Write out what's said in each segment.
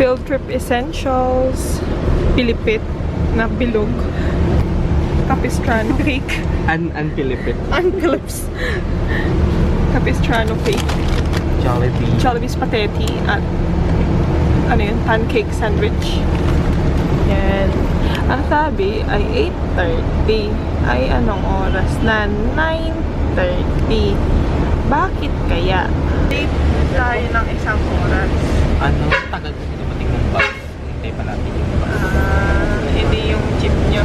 Field trip essentials. Pilipit na bilog. Capistrano cake. Unpilipit. Unclips. Capistrano cake. Jollibee. Jollibee spaghetti at ano yun, pancake sandwich. Yan. Ang sabi ay 8:30. Ay anong oras na? 9:30. Bakit kaya? Late tayo ng isang oras. Ano? Tagal kasi dumating ng bus. Hintay pa natin yung bus. Hindi yung jeep nyo.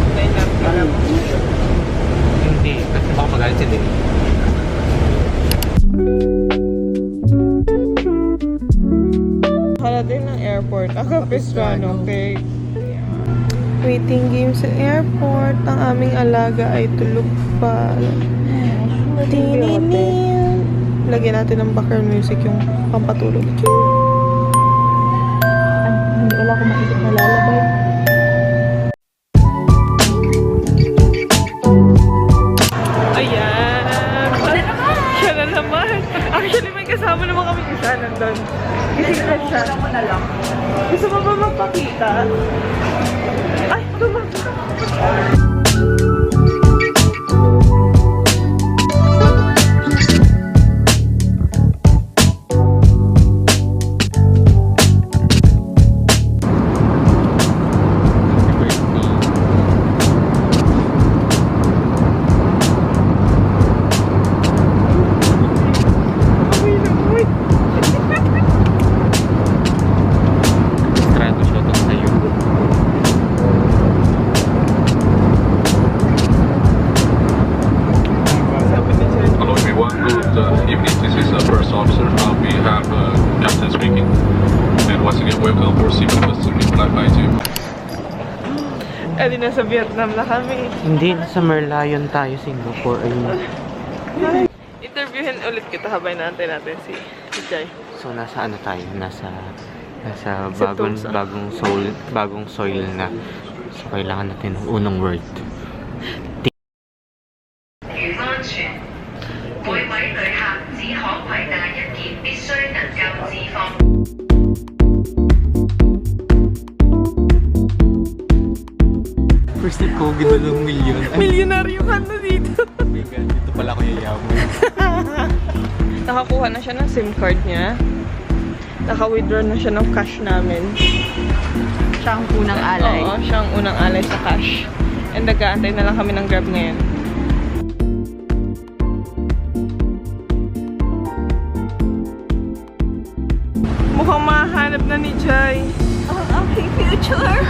Hindi. Kasi baka magalit si Lily. Haladay ng airport. Capistrano cake. Waiting game sa airport. Ang aming alaga ay tulog pa. Tininin. Lagyan natin ng background music yung pampatulog. Wala akong makikita na lalabay. Ayan. Siya na naman. Actually, may kasama naman kami isa nandun. Gising siya. Gusto mo ba magpakita? Ay, ito ba? Eh, di nasa Vietnam na kami. Hindi. Nasa Merlion tayo, Singapore. Ayun. Interviewin ulit kita habang natin si Jai. So, nasa ano tayo? Nasa Sentosa. bagong soil na. So, kailangan natin ng unang word. 如安全，每位旅客只可攜帶一件必須能夠置放。 First tip ko, ginulong milyon. Milyonaryo ka na dito. Oh my God, dito pala ko yayaman. Nakakuha na siya ng SIM card niya. Naka-withdraw na siya ng cash namin. Siya ang unang alay. Oo, siya ang unang alay sa cash. And nag-aantay na lang kami ng Grab ngayon. Mukhang mahanap na ni Jai. Ang aking future.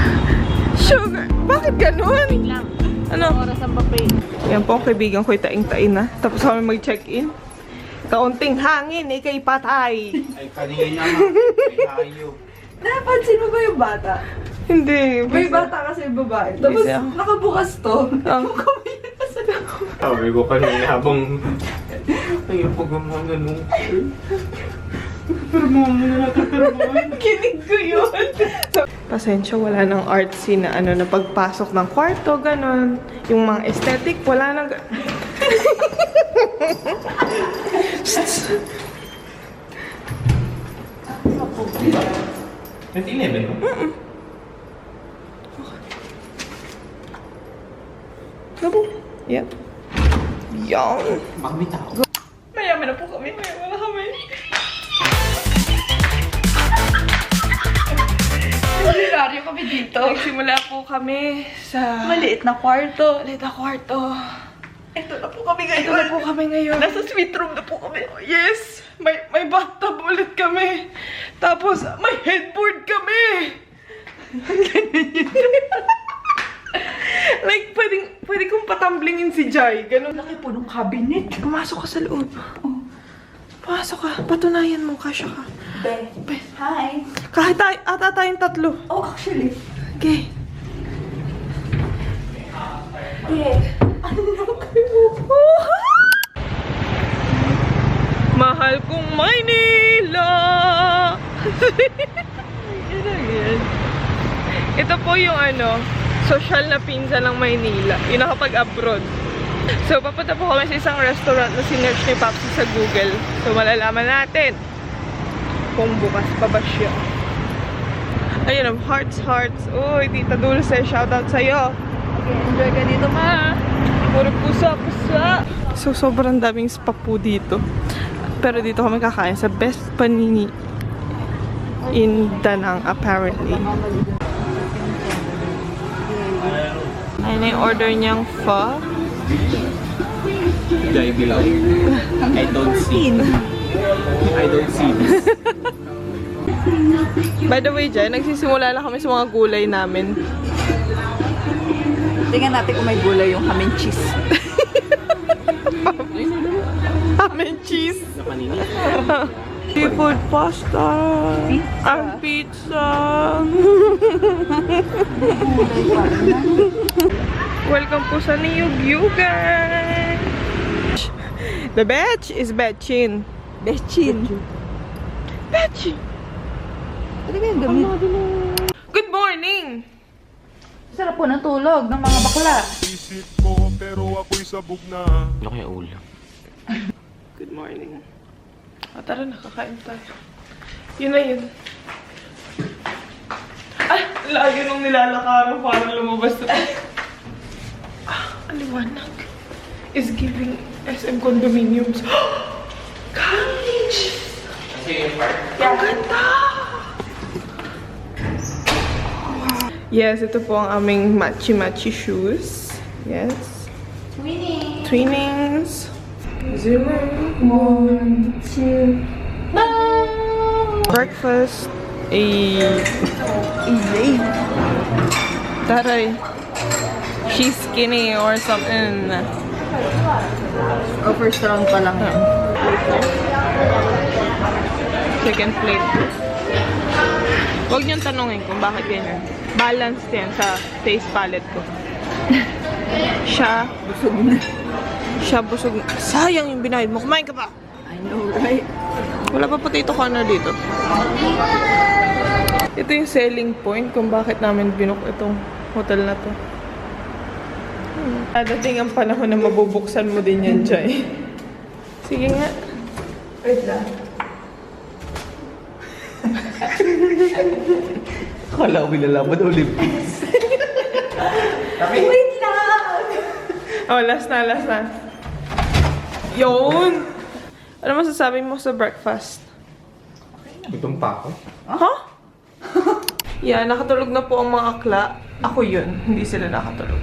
Sugar. Bakit ganun? Lang. Ano? Oras ang papay. Yan po ang kaibigan ko'y taing-tain na. Tapos kami mag-check-in. Kaunting hangin, ikay patay. Ay, kanina nga. May hayop. Napansin mo ba yung bata? Hindi. May bata kasi babae. Tapos Bisa. nakabukas to. Ang Sabi ko kanina habang ayaw po gumaganong. Pero muna natin. kinig ko yun. Pasensya, wala nang artsy na ano na pagpasok ng kwarto, ganon. Yung mga aesthetic, wala nang... At 11 mo? Labo. Yan. Yan. Baka may tao. Mayaman na po kami. Mayaman na kami. Milyonaryo kami dito. Nagsimula po kami sa... Maliit na kwarto. Maliit na kwarto. Ito na po kami Ito na po kami ngayon. Nasa sweet room na po kami. Yes! May bathtub ulit kami. Tapos, may headboard kami. Like, pwede kong patamblingin si Jai. Ganun. Laki po ng cabinet. Pumasok ka sa loob. Pumasok ka. Patunayan mo, kasya ka. Be. Hi. Kahit ata tayong tatlo. Oh, actually. Okay. Mahal kong Maynila! Ito po yung social na pinsa ng Maynila. Yung nakapag-abroad. So, papunta po kami sa isang restaurant na sinerch ni Papsi sa Google. So, malalaman natin kung bukas pa ba siya. Ayun, hearts. Uy, Tita Dulce, shoutout sa'yo. Enjoy ka dito, ma. Puro pusa. So, sobrang daming spa po dito. Pero dito kami kakain sa best panini in Danang, apparently. Ayun na yung order niyang pho. I don't see this. By the way, Jai, nagsisimula lang kami sa mga gulay namin. Tingnan natin kung may gulay yung ham and cheese. Ham and cheese. Seafood pasta. Ang pizza. Welcome po sa Niyugyugan. The batch is Betchin. Bechin. Betchin. Ano ba yung gamit? Good morning! Sarap po ng tulog ng mga bakla. Isip ko pero ako'y sabog na. Ano kaya ulam? Good morning. O, tara na, kakain tayo. Yun na yun. Ay, lagi nung nilalakaran parang lumabas na. Aliwanag. Is giving SM condominiums. College! Kasi yung part? Ang ganda! Yes, ito po ang aming matchy shoes. Yes. Twinings. 0, 1, 2. Breakfast. Taray. She's skinny or something. O, first round pa lang yan. Chicken plate. Huwag niyong tanongin kung bakit ganyan. Balanced yan sa taste palette ko. Siya, Busog na. siya busog. Sayang yung binayad mo. Kumain ka pa. I know, right? Wala pa potato corner dito. Ito yung selling point kung bakit namin binook itong hotel na to. Dadating ang panahon na mabubuksan mo din yan, Jai. Sige nga. Wait lang. Akala ko bilalaban Olympics. Wait lang! Oh, last na. Yun! Ano masasabi mo sa breakfast? Gutom pa ako. Huh? Yeah, nakatulog na po ang mga akla. Ako yun. Hindi sila nakatulog.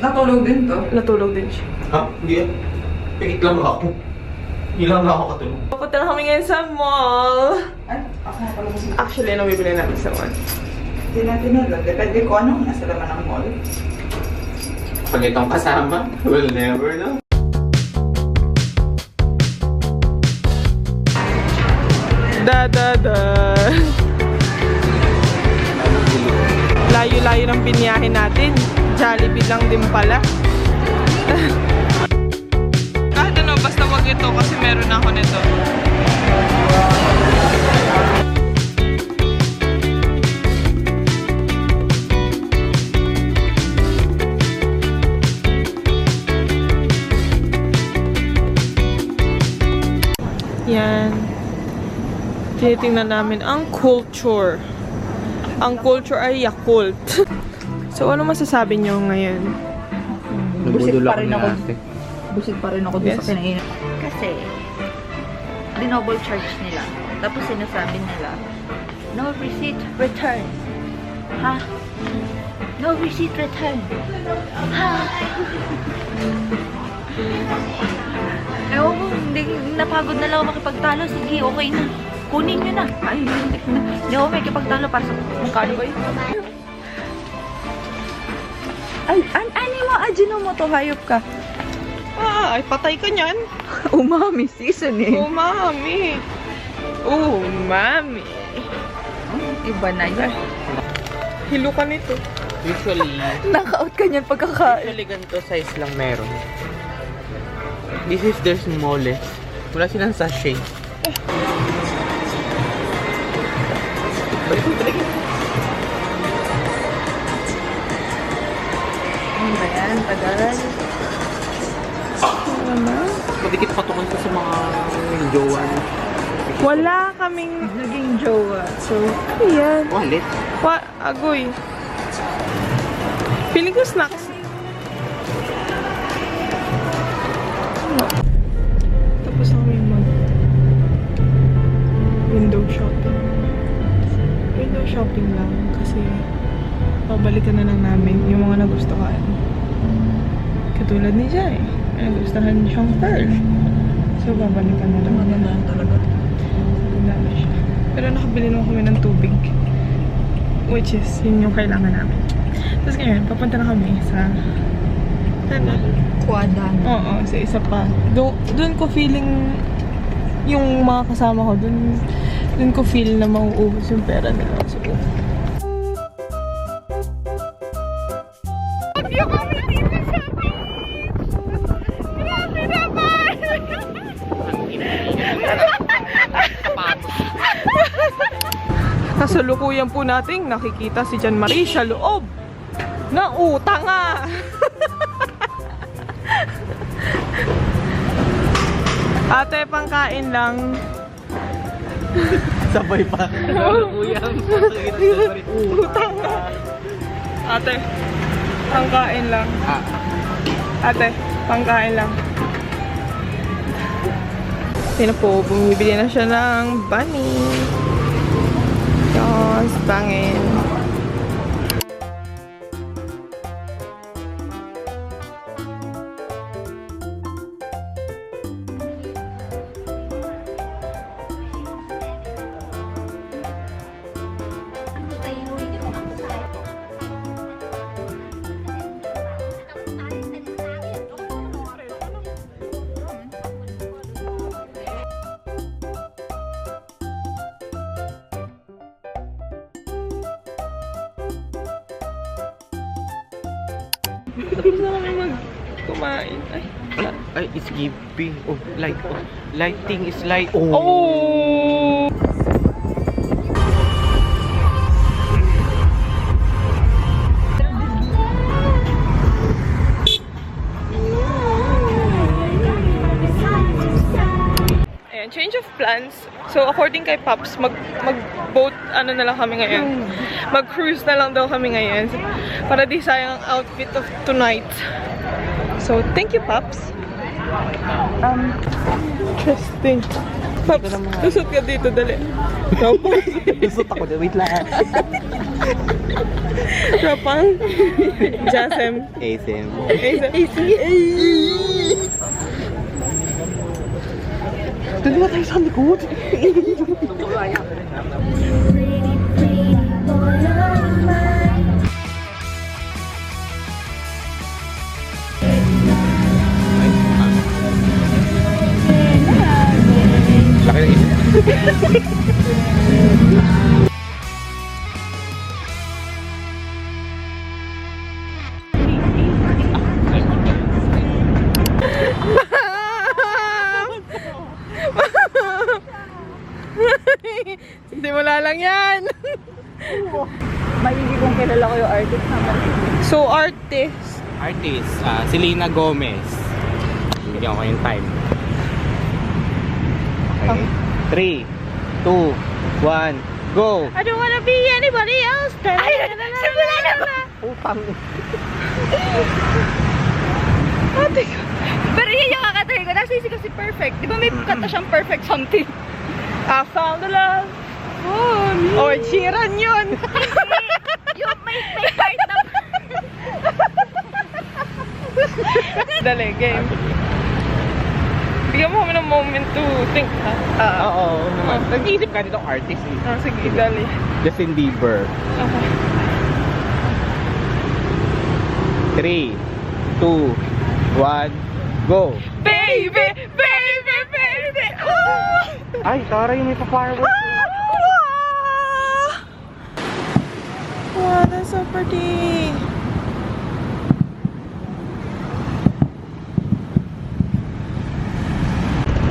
Natulog din to. Natulog din siya. Ha? Hindi ah. Pikit lang ako. Hindi lang ako katulog. Papunta na kami ngayon sa mall. Ay, ako na pala kasi. Actually, ano bibili namin sa mall? Hindi natin alam. Depende ko anong nasa laman ng mall. Pag itong kasama, we'll never know. Layo-layo ng biniyahin natin. Jollibee lang din pala. Kahit ano, basta wag ito kasi meron ako nito. Yan. Tinitingnan namin ang culture. Ang culture ay Yakult. So, ano masasabi nyo ngayon? Busit pa rin ako. Busit pa rin ako dun Yes. sa kinainan. Kasi, dinoble charge nila. Tapos sinasabi nila, no receipt return. Ha? No receipt return. Ha? Ewan ko, hindi, napagod na lang ako makipagtalo. Sige, okay na. Kunin nyo na. Ay, hindi ako makipagtalo para sa magkano ba yun? Ay, ano mo, Ajinomoto, hayop ka. Ay, patay ka niyan. Umami seasoning. Umami. Umami. Iba na yun. Hilo ka nito. Usually, Knockout ka niyan pagkakain. usually ganito size lang meron. This is their smallest. Wala silang sachet. Ano ba yan? Tagal. Madikit patukon ko sa mga jowa. Wala kaming Naging jowa. So, ano yan? Wallet. What? Agoy. Feeling ko snacks. Tapos na kami window shopping. Window shopping lang kasi pabalikan na lang namin yung mga nagustuhan. Katulad ni Jai. May nagustuhan siyang pearl. So, babalikan na lang. Magandaan talaga. Maganda na siya. Pero nakabili naman kami ng tubig. Which is, yun yung kailangan namin. Tapos ngayon, papunta na kami sa... Kuwadan. Oo, sa isa pa. Doon ko feeling yung mga kasama ko. Doon ko feel na mauubos yung pera nila. So, kasalukuyan po nating nakikita si Jan Marie sa loob na utanga. Ate, pangkain lang. Sabay pa. Uyang. Utanga. Ate, pangkain lang. Ate, pangkain lang. Sino po, bumibili na siya ng bunny. Yes, bangin. Tapos na kami kumain. Ay, it's giving. Oh, light. Oh, lighting is light. Oh! Ayan, change of plans. So, according kay Pops, mag-boat, ano na lang kami ngayon. Mag-cruise na lang daw kami ngayon. Para di sayang ang outfit of tonight. So, thank you, Pops. Interesting. Pops, lusot ka dito, dali. Lusot ako. Wait lang. Rapang. Jasem. ASM. Doon ba tayo sa likod? Laki na isip. Simula lang yan. Maligi kong kilala ko yung artist naman. So, artist. Artist, Selena Gomez. Bigyan ko yung time. Okay. 3, 2, 1, go! I don't wanna be anybody else. Ay, simula na ba? Utang. Ate ko. Pero yun yung kakatahin ko. Nasisi ko si Perfect. Di ba may kanta siyang Perfect something? I found the love. Oh, Sheeran yun. Yung may part na... Dali, game. Bigyan mo kami ng moment to think, ha? Oo naman. Nag-iisip ka nitong artist. Sige, dali. Justin Bieber. Okay. 3, 2, 1, go! Baby! Baby! Baby! Oh! Ay, tara yung may pa-fireworks. Wow, that's so pretty.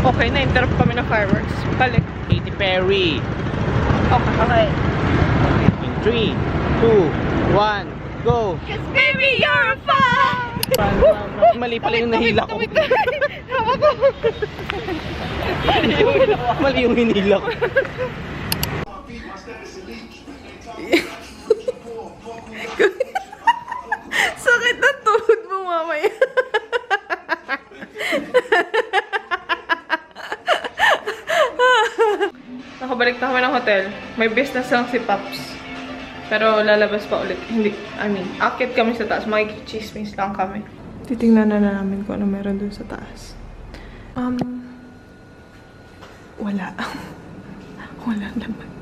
Okay, na-interrupt kami ng fireworks. Balik. Katy Perry. Okay. In 3, 2, 1, go! Baby, you're a fan! Mali pala yung nahila ko. Mali yung hinila ko. Nakabalik na kami ng hotel. May business lang si Paps. Pero lalabas pa ulit. Hindi, akit kami sa taas. Makikichismis lang kami. Titingnan na namin kung ano meron dun sa taas. Wala. Wala naman.